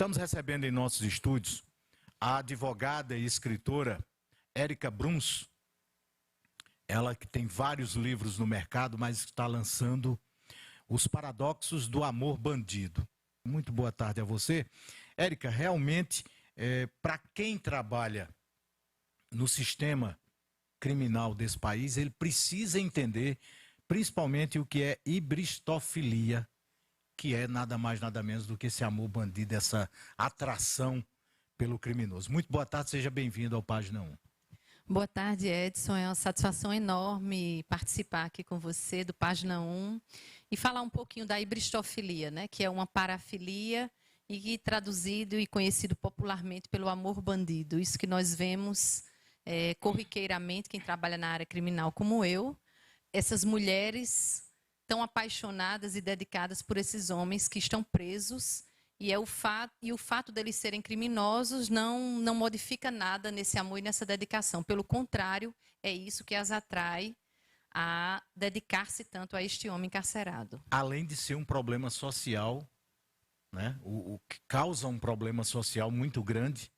Estamos recebendo em nossos estúdios a advogada e escritora Érica Bruns. Ela que tem vários livros no mercado, mas está lançando Os Paradoxos do Amor Bandido. Muito boa tarde a você. Érica, realmente, para quem trabalha no sistema criminal desse país, ele precisa entender principalmente o que é hibristofilia, que é nada mais, nada menos do que esse amor bandido, essa atração pelo criminoso. Muito boa tarde, seja bem-vindo ao Página 1. Boa tarde, Edson. É uma satisfação enorme participar aqui com você do Página 1 e falar um pouquinho da hibristofilia, né, que é uma parafilia e que traduzido e conhecido popularmente pelo amor bandido. Isso que nós vemos corriqueiramente, quem trabalha na área criminal como eu, essas mulheres tão apaixonadas e dedicadas por esses homens que estão presos. E o fato deles serem criminosos não modifica nada nesse amor e nessa dedicação. Pelo contrário, é isso que as atrai a dedicar-se tanto a este homem encarcerado. Além de ser um problema social, né, o que causa um problema social muito grande,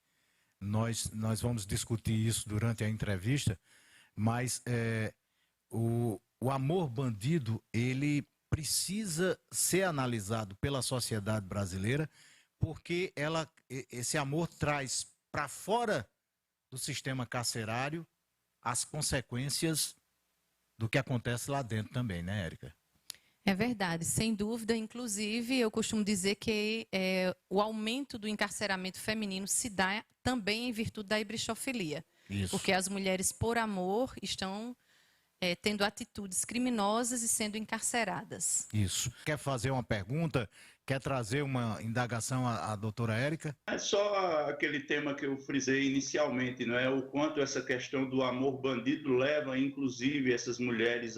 nós vamos discutir isso durante a entrevista, mas o amor bandido, ele precisa ser analisado pela sociedade brasileira, porque esse amor traz para fora do sistema carcerário as consequências do que acontece lá dentro também, né, Érica? É verdade, sem dúvida. Inclusive, eu costumo dizer que o aumento do encarceramento feminino se dá também em virtude da hibristofilia. Isso. Porque as mulheres, por amor, estão tendo atitudes criminosas e sendo encarceradas. Isso. Quer fazer uma pergunta? Quer trazer uma indagação à doutora Érica? É só aquele tema que eu frisei inicialmente, não é? O quanto essa questão do amor bandido leva, inclusive, essas mulheres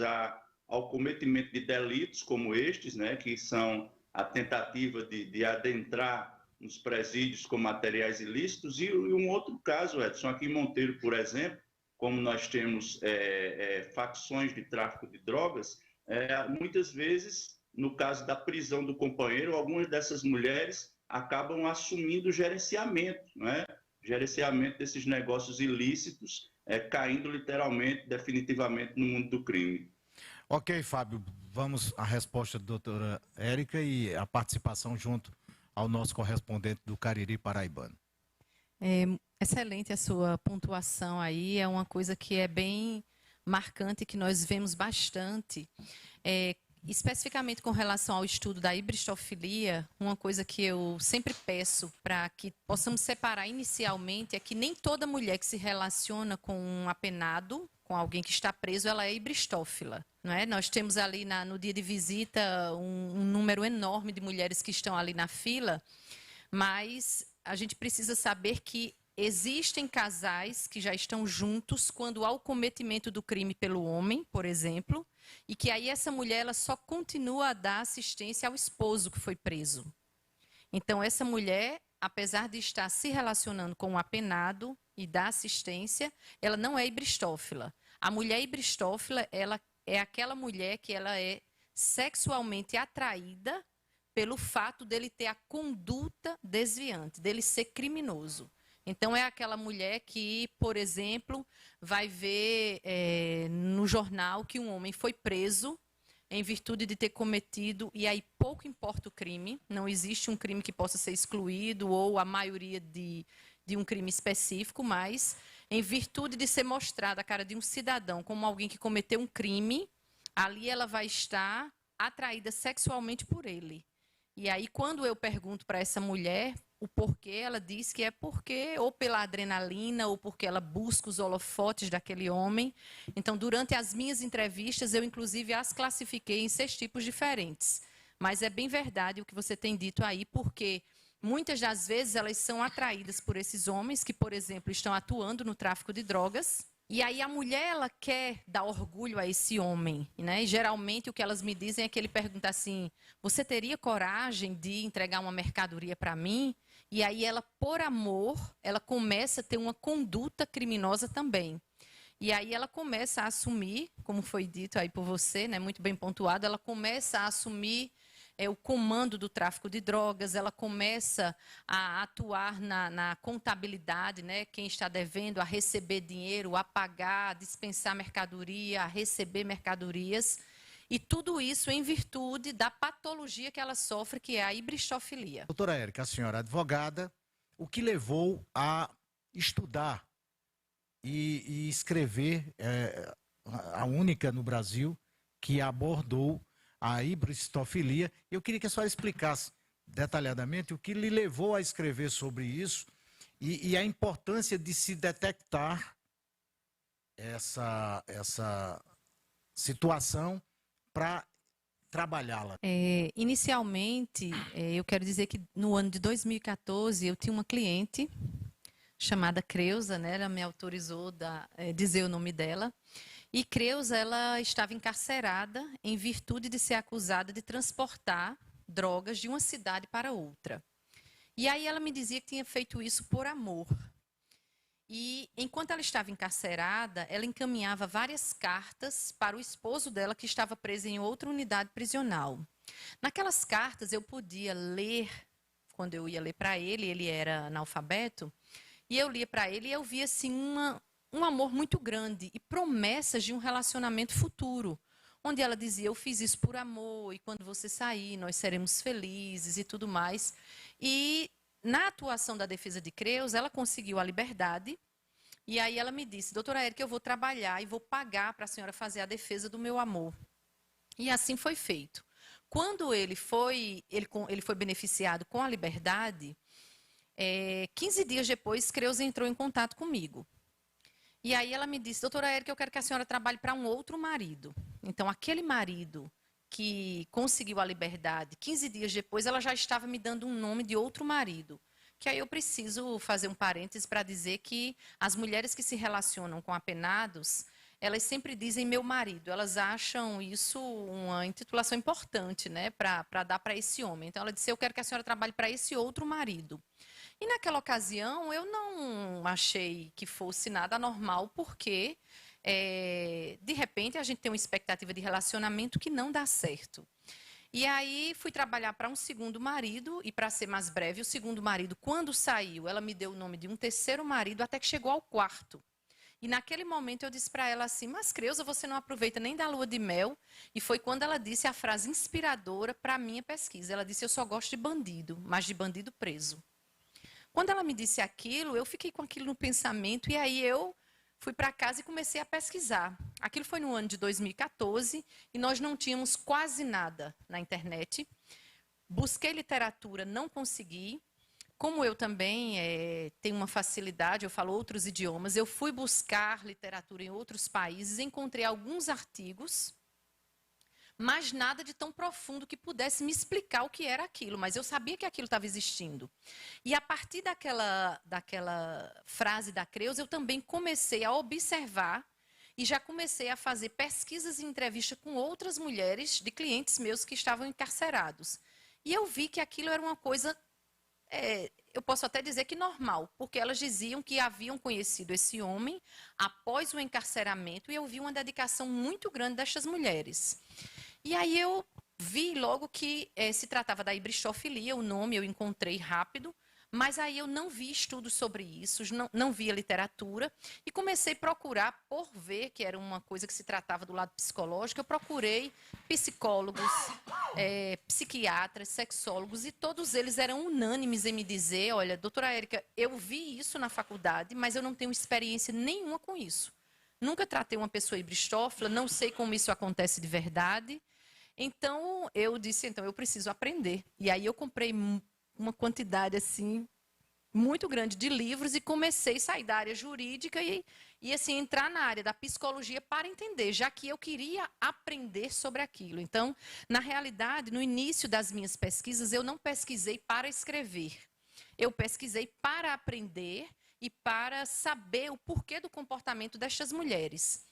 ao cometimento de delitos como estes, né? Que são a tentativa de adentrar nos presídios com materiais ilícitos. E um outro caso, Edson, aqui em Monteiro, por exemplo, como nós temos facções de tráfico de drogas, muitas vezes, no caso da prisão do companheiro, algumas dessas mulheres acabam assumindo o gerenciamento, não é? Gerenciamento desses negócios ilícitos, caindo literalmente, definitivamente no mundo do crime. Ok, Fábio, vamos à resposta da doutora Érica e a participação junto ao nosso correspondente do Cariri paraibano. Excelente a sua pontuação aí, é uma coisa que é bem marcante, que nós vemos bastante. Especificamente com relação ao estudo da hibristofilia, uma coisa que eu sempre peço para que possamos separar inicialmente é que nem toda mulher que se relaciona com um apenado, com alguém que está preso, ela é hibristófila. Não é? Nós temos ali no dia de visita um número enorme de mulheres que estão ali na fila, mas a gente precisa saber que existem casais que já estão juntos quando há o cometimento do crime pelo homem, por exemplo, e que aí essa mulher ela só continua a dar assistência ao esposo que foi preso. Então, essa mulher, apesar de estar se relacionando com o apenado e dar assistência, ela não é hibristófila. A mulher hibristófila, ela é aquela mulher que ela é sexualmente atraída pelo fato dele ter a conduta desviante, dele ser criminoso. Então, é aquela mulher que, por exemplo, vai ver no jornal que um homem foi preso em virtude de ter cometido, e aí pouco importa o crime, não existe um crime que possa ser excluído ou a maioria de um crime específico, mas em virtude de ser mostrada a cara de um cidadão como alguém que cometeu um crime, ali ela vai estar atraída sexualmente por ele. E aí, quando eu pergunto para essa mulher o porquê, ela diz que é porque, ou pela adrenalina, ou porque ela busca os holofotes daquele homem. Então, durante as minhas entrevistas, eu, inclusive, as classifiquei em 6 tipos diferentes. Mas é bem verdade o que você tem dito aí, porque muitas das vezes elas são atraídas por esses homens que, por exemplo, estão atuando no tráfico de drogas. E aí a mulher, ela quer dar orgulho a esse homem, né? E geralmente o que elas me dizem é que ele pergunta assim, você teria coragem de entregar uma mercadoria para mim? E aí ela, por amor, ela começa a ter uma conduta criminosa também. E aí ela começa a assumir, como foi dito aí por você, né, muito bem pontuado, ela começa a assumir o comando do tráfico de drogas, ela começa a atuar na contabilidade, né? Quem está devendo a receber dinheiro, a pagar, a dispensar mercadoria, a receber mercadorias. E tudo isso em virtude da patologia que ela sofre, que é a hibristofilia. Doutora Érica, a senhora é advogada, o que levou a estudar e escrever, a única no Brasil que abordou a hibristofilia. Eu queria que a senhora explicasse detalhadamente o que lhe levou a escrever sobre isso e a importância de se detectar essa situação para trabalhá-la. Inicialmente, eu quero dizer que no ano de 2014 eu tinha uma cliente chamada Creuza, né? Ela me autorizou a dizer o nome dela. E Creuza, ela estava encarcerada em virtude de ser acusada de transportar drogas de uma cidade para outra. E aí ela me dizia que tinha feito isso por amor. E enquanto ela estava encarcerada, ela encaminhava várias cartas para o esposo dela, que estava preso em outra unidade prisional. Naquelas cartas eu podia ler, quando eu ia ler para ele, ele era analfabeto, e eu lia para ele e eu via assim um amor muito grande e promessas de um relacionamento futuro, onde ela dizia: eu fiz isso por amor e quando você sair nós seremos felizes e tudo mais. E na atuação da defesa de Creuza, ela conseguiu a liberdade e aí ela me disse: doutora Érica, eu vou trabalhar e vou pagar para a senhora fazer a defesa do meu amor. E assim foi feito. Quando ele foi beneficiado com a liberdade, 15 dias depois, Creuza entrou em contato comigo. E aí ela me disse: doutora Érica, eu quero que a senhora trabalhe para um outro marido. Então, aquele marido que conseguiu a liberdade, 15 dias depois, ela já estava me dando um nome de outro marido. Que aí eu preciso fazer um parênteses para dizer que as mulheres que se relacionam com apenados, elas sempre dizem meu marido. Elas acham isso uma intitulação importante, né, para dar para esse homem. Então, ela disse: eu quero que a senhora trabalhe para esse outro marido. E naquela ocasião, eu não achei que fosse nada anormal, porque, de repente, a gente tem uma expectativa de relacionamento que não dá certo. E aí, fui trabalhar para um segundo marido, e para ser mais breve, o segundo marido, quando saiu, ela me deu o nome de um terceiro marido, até que chegou ao quarto. E naquele momento eu disse para ela assim: mas Creuza, você não aproveita nem da lua de mel? E foi quando ela disse a frase inspiradora para a minha pesquisa. Ela disse: eu só gosto de bandido, mas de bandido preso. Quando ela me disse aquilo, eu fiquei com aquilo no pensamento e aí eu fui para casa e comecei a pesquisar. Aquilo foi no ano de 2014 e nós não tínhamos quase nada na internet. Busquei literatura, não consegui. Como eu também tenho uma facilidade, eu falo outros idiomas, eu fui buscar literatura em outros países, encontrei alguns artigos, mas nada de tão profundo que pudesse me explicar o que era aquilo, mas eu sabia que aquilo estava existindo. E a partir daquela frase da Creuza, eu também comecei a observar e já comecei a fazer pesquisas e entrevistas com outras mulheres de clientes meus que estavam encarcerados. E eu vi que aquilo era uma coisa, eu posso até dizer que normal, porque elas diziam que haviam conhecido esse homem após o encarceramento e eu vi uma dedicação muito grande destas mulheres. E aí eu vi logo que se tratava da hibristofilia, o nome eu encontrei rápido, mas aí eu não vi estudos sobre isso, não via literatura, e comecei a procurar, por ver que era uma coisa que se tratava do lado psicológico, eu procurei psicólogos, psiquiatras, sexólogos, e todos eles eram unânimes em me dizer: olha, doutora Érica, eu vi isso na faculdade, mas eu não tenho experiência nenhuma com isso. Nunca tratei uma pessoa hibristófila, não sei como isso acontece de verdade. Então, eu disse: então, eu preciso aprender. E aí eu comprei uma quantidade, assim, muito grande de livros e comecei a sair da área jurídica e assim, entrar na área da psicologia para entender, já que eu queria aprender sobre aquilo. Então, na realidade, no início das minhas pesquisas, eu não pesquisei para escrever. Eu pesquisei para aprender e para saber o porquê do comportamento destas mulheres.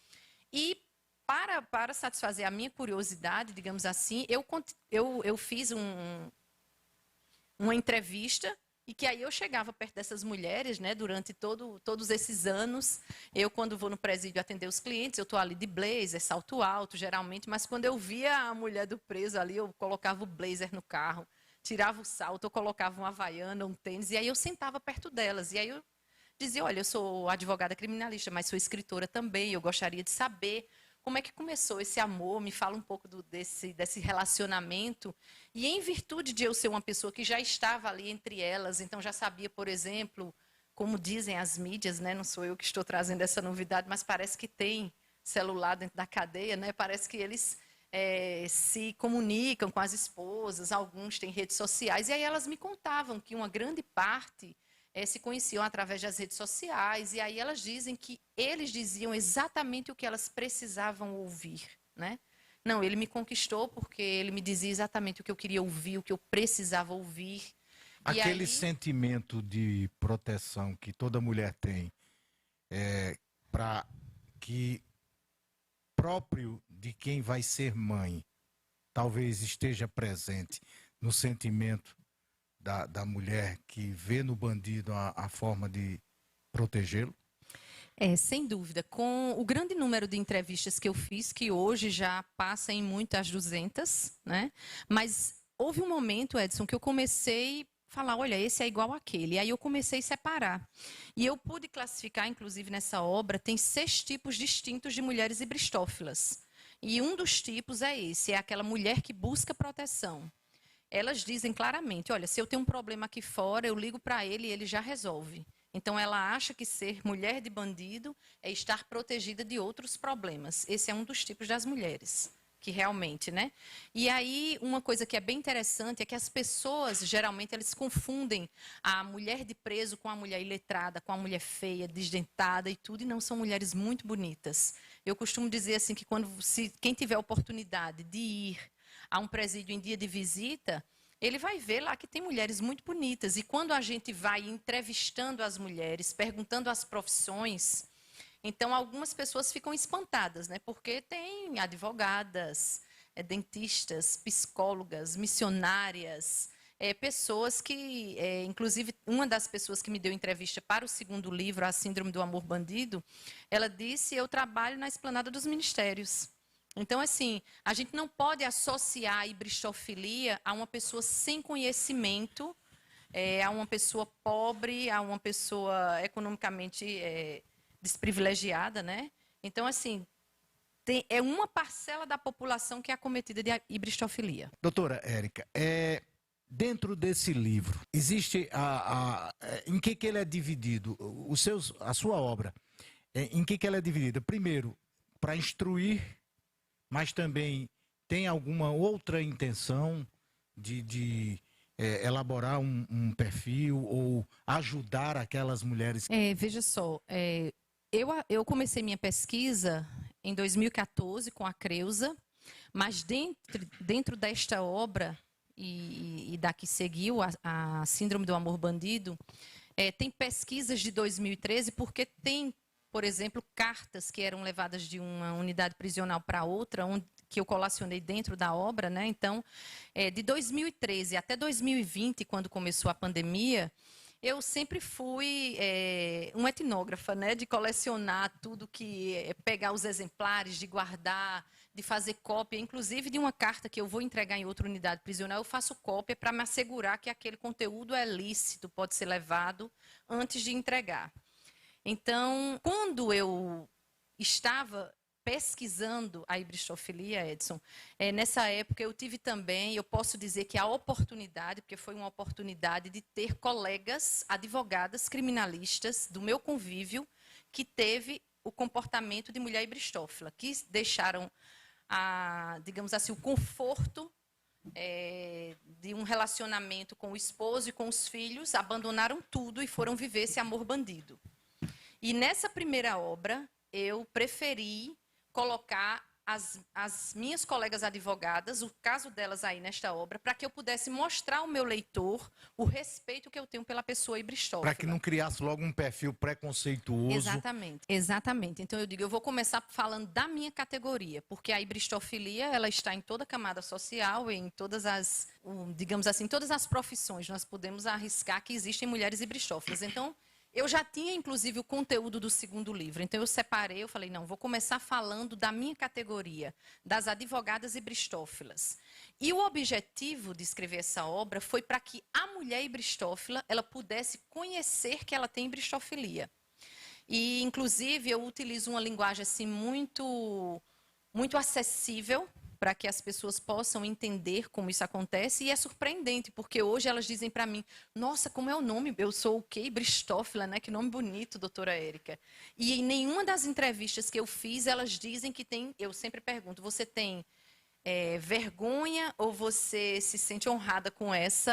E para satisfazer a minha curiosidade, digamos assim, eu fiz uma entrevista E que aí eu chegava perto dessas mulheres, né, durante todos esses anos. Eu, quando vou no presídio atender os clientes, eu estou ali de blazer, salto alto, geralmente, mas quando eu via a mulher do preso ali, eu colocava o blazer no carro, tirava o salto, eu colocava uma havaiana, um tênis, e aí eu sentava perto delas. E aí eu dizia, olha, eu sou advogada criminalista, mas sou escritora também, eu gostaria de saber como é que começou esse amor, me fala um pouco desse relacionamento. E em virtude de eu ser uma pessoa que já estava ali entre elas, então já sabia, por exemplo, como dizem as mídias, né? Não sou eu que estou trazendo essa novidade, mas parece que tem celular dentro da cadeia, né? Parece que eles se comunicam com as esposas, alguns têm redes sociais, e aí elas me contavam que uma grande parte se conheciam através das redes sociais, e aí elas dizem que eles diziam exatamente o que elas precisavam ouvir, né? Não, ele me conquistou porque ele me dizia exatamente o que eu queria ouvir, o que eu precisava ouvir. Aquele sentimento de proteção que toda mulher tem, para que próprio de quem vai ser mãe, talvez esteja presente no sentimento da mulher que vê no bandido a forma de protegê-lo? Sem dúvida. Com o grande número de entrevistas que eu fiz, que hoje já passa em muitas 200, né? Mas houve um momento, Edson, que eu comecei a falar, olha, esse é igual àquele. E aí eu comecei a separar. E eu pude classificar, inclusive nessa obra, tem 6 tipos distintos de mulheres hibristófilas. E um dos tipos é esse, é aquela mulher que busca proteção. Elas dizem claramente, olha, se eu tenho um problema aqui fora, eu ligo para ele e ele já resolve. Então, ela acha que ser mulher de bandido é estar protegida de outros problemas. Esse é um dos tipos das mulheres, que realmente, né? E aí, uma coisa que é bem interessante é que as pessoas, geralmente, eles confundem a mulher de preso com a mulher iletrada, com a mulher feia, desdentada e tudo, e não são mulheres muito bonitas. Eu costumo dizer assim que quem tiver a oportunidade de ir a um presídio em dia de visita, ele vai ver lá que tem mulheres muito bonitas. E quando a gente vai entrevistando as mulheres, perguntando as profissões, então algumas pessoas ficam espantadas, né? Porque tem advogadas, dentistas, psicólogas, missionárias, pessoas que, inclusive, uma das pessoas que me deu entrevista para o 2º livro, A Síndrome do Amor Bandido, ela disse, eu trabalho na esplanada dos ministérios. Então, assim, a gente não pode associar a hibristofilia a uma pessoa sem conhecimento, a uma pessoa pobre, a uma pessoa economicamente desprivilegiada, né? Então, assim, é uma parcela da população que é acometida de hibristofilia. Doutora Érica, dentro desse livro, existe em que ele é dividido? A sua obra, em que ela é dividida? Primeiro, para instruir, mas também tem alguma outra intenção de elaborar um perfil ou ajudar aquelas mulheres? Veja só, eu comecei minha pesquisa em 2014 com a Creuza, mas dentro desta obra e da que seguiu, a Síndrome do Amor Bandido, tem pesquisas de 2013, porque tem, por exemplo, cartas que eram levadas de uma unidade prisional para outra, que eu colacionei dentro da obra, né? Então, de 2013 até 2020, quando começou a pandemia, eu sempre fui uma etnógrafa, né? De colecionar tudo pegar os exemplares, de guardar, de fazer cópia, inclusive de uma carta que eu vou entregar em outra unidade prisional, eu faço cópia para me assegurar que aquele conteúdo é lícito, pode ser levado antes de entregar. Então, quando eu estava pesquisando a hibristofilia, Edson, nessa época eu tive também, eu posso dizer que a oportunidade, porque foi uma oportunidade de ter colegas, advogadas, criminalistas do meu convívio, que teve o comportamento de mulher hibristófila, que deixaram, digamos assim, o conforto de um relacionamento com o esposo e com os filhos, abandonaram tudo e foram viver esse amor bandido. E nessa primeira obra, eu preferi colocar as minhas colegas advogadas, o caso delas aí nesta obra, para que eu pudesse mostrar ao meu leitor o respeito que eu tenho pela pessoa ibristófila. Para que não criasse logo um perfil preconceituoso. Exatamente, exatamente. Então eu digo, eu vou começar falando da minha categoria, porque a ibristofilia, ela está em toda a camada social, em todas as, digamos assim, todas as profissões. Nós podemos arriscar que existem mulheres ibristófilas. Então, eu já tinha, inclusive, o conteúdo do segundo livro. Então, eu separei, eu falei, não, vou começar falando da minha categoria, das advogadas ibristófilas. E o objetivo de escrever essa obra foi para que a mulher ibristófila, ela pudesse conhecer que ela tem ibristofilia. E, inclusive, eu utilizo uma linguagem assim, muito acessível, para que as pessoas possam entender como isso acontece. E é surpreendente, porque hoje elas dizem para mim, nossa, como é o nome? Eu sou o quê? Ibristófila, né? Que nome bonito, doutora Érica. E em nenhuma das entrevistas que eu fiz, elas dizem que tem... Eu sempre pergunto, você tem vergonha ou você se sente honrada com esse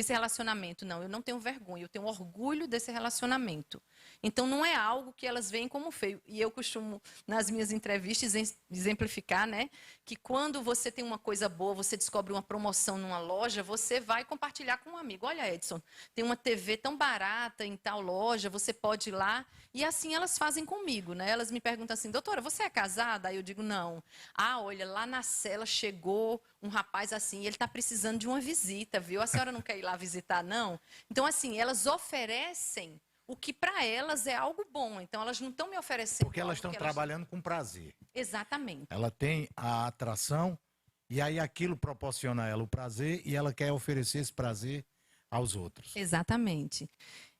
relacionamento? Não, eu não tenho vergonha, eu tenho orgulho desse relacionamento. Então, não é algo que elas veem como feio. E eu costumo, nas minhas entrevistas, exemplificar, né, que quando você tem uma coisa boa, você descobre uma promoção numa loja, você vai compartilhar com um amigo. Olha, Edson, tem uma TV tão barata em tal loja, você pode ir lá. E assim elas fazem comigo, né? Elas me perguntam assim, doutora, você é casada? Aí eu digo, não. Ah, olha, lá na cela chegou um rapaz assim, ele está precisando de uma visita, viu? A senhora não quer ir lá visitar, não? Então, assim, elas oferecem o que para elas é algo bom. Então, elas não estão me oferecendo. Porque elas estão trabalhando com prazer. Exatamente. Ela tem a atração e aí aquilo proporciona a ela o prazer e ela quer oferecer esse prazer aos outros. Exatamente.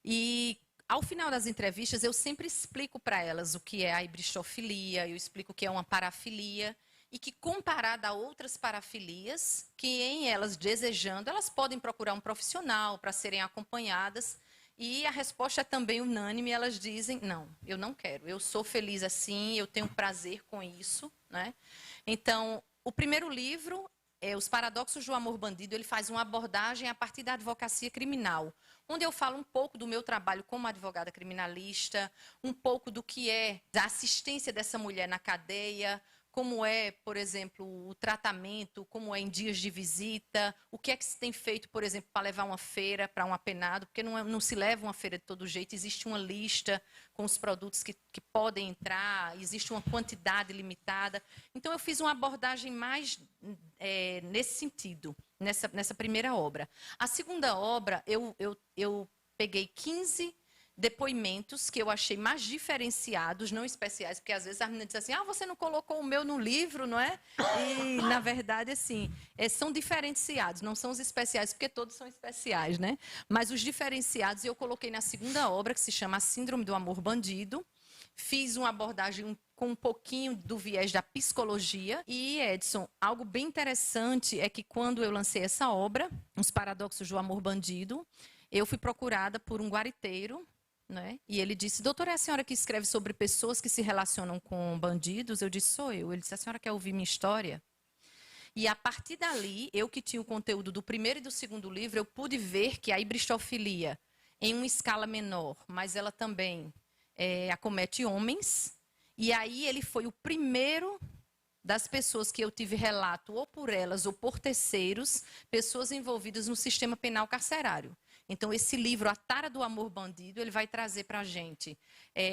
E ao final das entrevistas, eu sempre explico para elas o que é a ibristofilia, eu explico o que é uma parafilia e que, comparada a outras parafilias, que em elas desejando, elas podem procurar um profissional para serem acompanhadas. E a resposta é também unânime, elas dizem, não, eu não quero, eu sou feliz assim, eu tenho prazer com isso, né? Então, o primeiro livro, Os Paradoxos do Amor Bandido, ele faz uma abordagem a partir da advocacia criminal, onde eu falo um pouco do meu trabalho como advogada criminalista, um pouco do que é da assistência dessa mulher na cadeia, como é, por exemplo, o tratamento, como é em dias de visita, o que é que se tem feito, por exemplo, para levar uma feira para um apenado, porque não se leva uma feira de todo jeito, existe uma lista com os produtos que podem entrar, existe uma quantidade limitada. Então, eu fiz uma abordagem mais nesse sentido, nessa primeira obra. A segunda obra, eu peguei 15 depoimentos que eu achei mais diferenciados, não especiais, porque às vezes a menina diz assim, você não colocou o meu no livro, não é? E, na verdade, assim, são diferenciados, não são os especiais, porque todos são especiais, né? Mas os diferenciados eu coloquei na segunda obra, que se chama A Síndrome do Amor Bandido. Fiz uma abordagem com um pouquinho do viés da psicologia. E, Edson, algo bem interessante é que quando eu lancei essa obra, Os Paradoxos do Amor Bandido, eu fui procurada por um guariteiro, né? E ele disse, doutora, é a senhora que escreve sobre pessoas que se relacionam com bandidos? Eu disse, sou eu. Ele disse, a senhora quer ouvir minha história? E a partir dali, eu que tinha o conteúdo do primeiro e do segundo livro, eu pude ver que a ibristofilia, em uma escala menor, mas ela também acomete homens. E aí ele foi o primeiro das pessoas que eu tive relato, ou por elas ou por terceiros, pessoas envolvidas no sistema penal carcerário. Então, esse livro, A Tara do Amor Bandido, ele vai trazer para a gente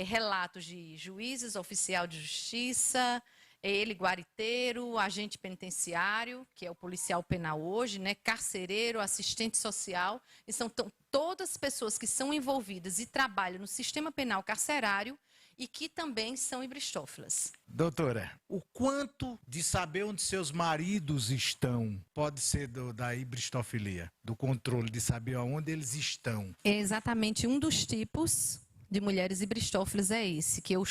relatos de juízes, oficial de justiça, ele, guariteiro, agente penitenciário, que é o policial penal hoje, né, carcereiro, assistente social. E são todas pessoas que são envolvidas e trabalham no sistema penal carcerário e que também são ibristófilas. Doutora, o quanto de saber onde seus maridos estão pode ser da ibristofilia, do controle de saber aonde eles estão? É exatamente um dos tipos de mulheres ibristófilas é esse, que eu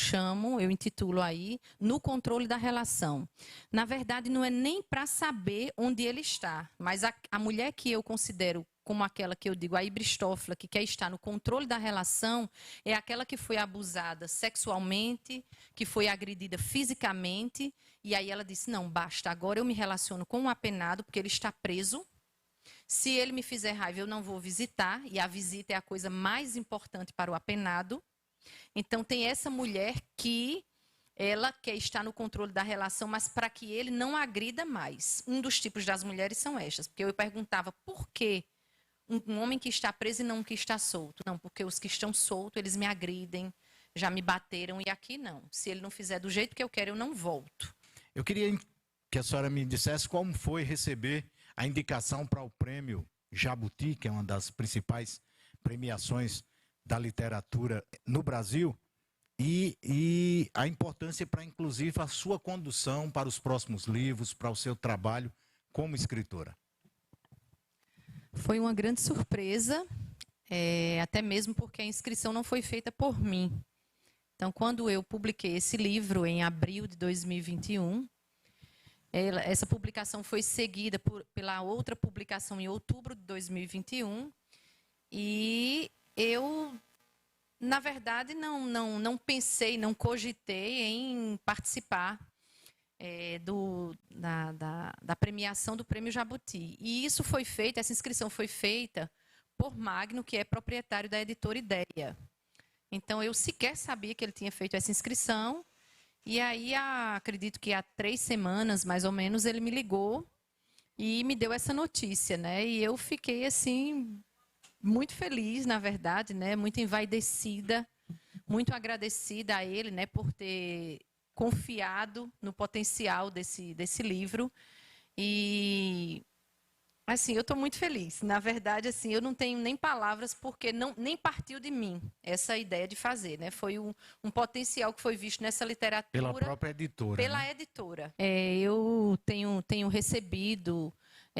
intitulo aí, no controle da relação. Na verdade, não é nem para saber onde ele está, mas a mulher que eu considero como aquela que eu digo, a ibristófila, que quer estar no controle da relação, é aquela que foi abusada sexualmente, que foi agredida fisicamente, e aí ela disse, não, basta, agora eu me relaciono com um apenado, porque ele está preso. Se ele me fizer raiva, eu não vou visitar, e a visita é a coisa mais importante para o apenado. Então, tem essa mulher que ela quer estar no controle da relação, mas para que ele não agrida mais. Um dos tipos das mulheres são estas, porque eu perguntava por que um homem que está preso e não um que está solto. Não, porque os que estão soltos, eles me agridem, já me bateram, e aqui não. Se ele não fizer do jeito que eu quero, eu não volto. Eu queria que a senhora me dissesse como foi receber a indicação para o prêmio Jabuti, que é uma das principais premiações da literatura no Brasil, e a importância para, inclusive, a sua condução para os próximos livros, para o seu trabalho como escritora. Foi uma grande surpresa, até mesmo porque a inscrição não foi feita por mim. Então, quando eu publiquei esse livro em abril de 2021, essa publicação foi seguida pela outra publicação em outubro de 2021, e eu, na verdade, não pensei, não cogitei em participar da premiação do Prêmio Jabuti. E isso foi feito, essa inscrição foi feita por Magno, que é proprietário da editora Ideia. Então, eu sequer sabia que ele tinha feito essa inscrição. E aí, acredito que há 3 semanas, mais ou menos, ele me ligou e me deu essa notícia, né? E eu fiquei, assim, muito feliz, na verdade, né? Muito envaidecida, muito agradecida a ele, né? Por ter confiado no potencial desse livro. E, assim, eu estou muito feliz. Na verdade, assim, eu não tenho nem palavras, porque nem partiu de mim essa ideia de fazer, né? Foi um potencial que foi visto nessa literatura. Pela própria editora. Pela, né, editora. Eu tenho recebido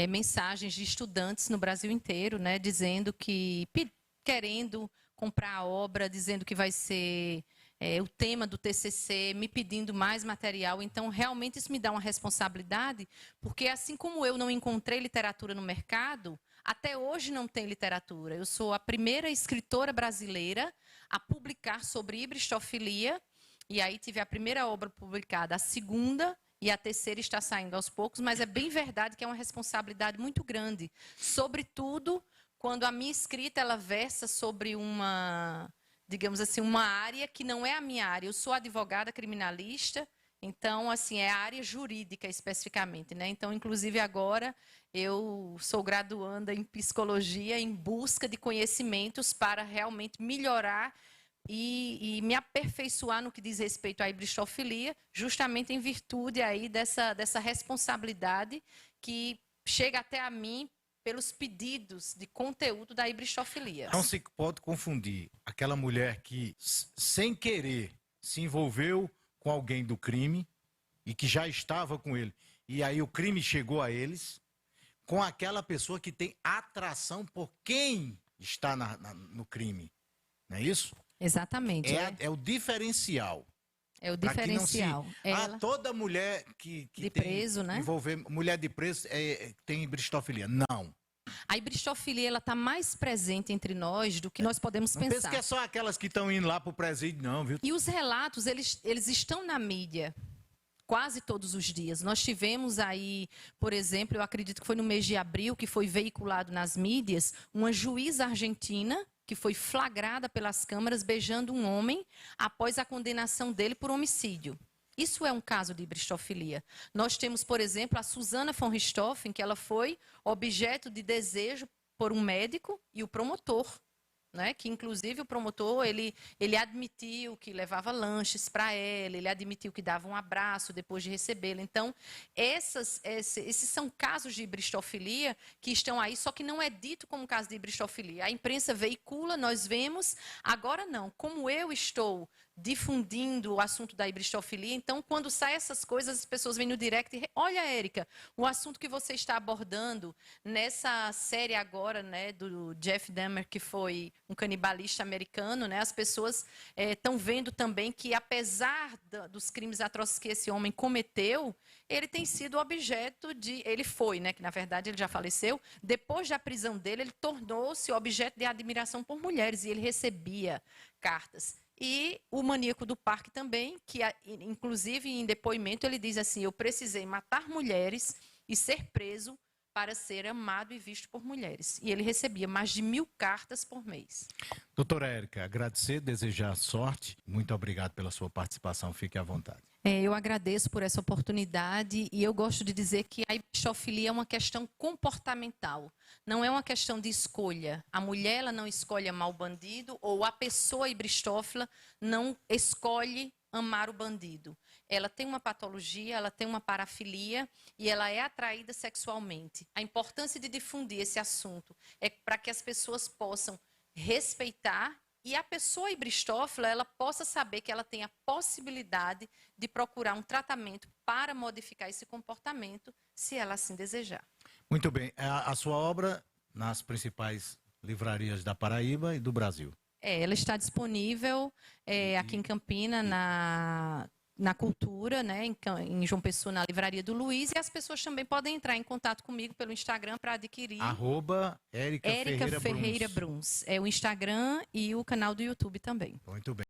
mensagens de estudantes no Brasil inteiro, né? Dizendo que, querendo comprar a obra, dizendo que vai ser o tema do TCC, me pedindo mais material. Então, realmente, isso me dá uma responsabilidade, porque assim como eu não encontrei literatura no mercado, até hoje não tem literatura. Eu sou a primeira escritora brasileira a publicar sobre hibristofilia, e aí tive a primeira obra publicada, a segunda, e a terceira está saindo aos poucos, mas é bem verdade que é uma responsabilidade muito grande, sobretudo quando a minha escrita ela versa sobre digamos assim, uma área que não é a minha área. Eu sou advogada criminalista, então, assim, é a área jurídica especificamente, né? Então, inclusive agora, eu sou graduanda em psicologia em busca de conhecimentos para realmente melhorar e me aperfeiçoar no que diz respeito à hibristofilia, justamente em virtude aí dessa responsabilidade que chega até a mim pelos pedidos de conteúdo da hibristofilia. Não se pode confundir aquela mulher que, sem querer, se envolveu com alguém do crime e que já estava com ele, e aí o crime chegou a eles, com aquela pessoa que tem atração por quem está no crime. Não é isso? Exatamente. É o diferencial. É o diferencial. Toda mulher que de tem preso, né? Mulher de preso tem hibristofilia. Não. A hibristofilia está mais presente entre nós do que nós podemos pensar. Não pensa que é só aquelas que estão indo lá para o presídio, não, viu? E os relatos, eles estão na mídia quase todos os dias. Nós tivemos aí, por exemplo, eu acredito que foi no mês de abril, que foi veiculado nas mídias, uma juíza argentina que foi flagrada pelas câmeras beijando um homem após a condenação dele por homicídio. Isso é um caso de hibristofilia. Nós temos, por exemplo, a Susana von Richthofen, que ela foi objeto de desejo por um médico e o promotor, né? Que, inclusive, o promotor ele admitiu que levava lanches para ela, ele admitiu que dava um abraço depois de recebê-la. Então, esses são casos de hibristofilia que estão aí, só que não é dito como caso de hibristofilia. A imprensa veicula, nós vemos, agora não. Como eu estou difundindo o assunto da hibristofilia, então, quando saem essas coisas, as pessoas vêm no direct e olha, Érica, o assunto que você está abordando nessa série agora, né, do Jeff Dahmer, que foi um canibalista americano, né, as pessoas estão vendo também que, apesar dos crimes atroces que esse homem cometeu, ele tem sido objeto de... Ele foi, né, que na verdade ele já faleceu. Depois da prisão dele, ele tornou-se objeto de admiração por mulheres e ele recebia cartas. E o maníaco do parque também, que inclusive em depoimento ele diz assim: eu precisei matar mulheres e ser preso para ser amado e visto por mulheres. E ele recebia mais de 1000 cartas por mês. Doutora Érica, agradecer, desejar sorte. Muito obrigado pela sua participação. Fique à vontade. Eu agradeço por essa oportunidade e eu gosto de dizer que a hibristofilia é uma questão comportamental, não é uma questão de escolha. A mulher ela não escolhe amar o bandido ou a pessoa hibristófila não escolhe amar o bandido. Ela tem uma patologia, ela tem uma parafilia e ela é atraída sexualmente. A importância de difundir esse assunto é para que as pessoas possam respeitar e a pessoa hibristófila ela possa saber que ela tem a possibilidade de procurar um tratamento para modificar esse comportamento, se ela assim desejar. Muito bem. A sua obra nas principais livrarias da Paraíba e do Brasil. Ela está disponível aqui em Campina, na Cultura, né, em João Pessoa, na Livraria do Luiz, e as pessoas também podem entrar em contato comigo pelo Instagram para adquirir. @Érica Ferreira Bruns. É o Instagram e o canal do YouTube também. Muito bem.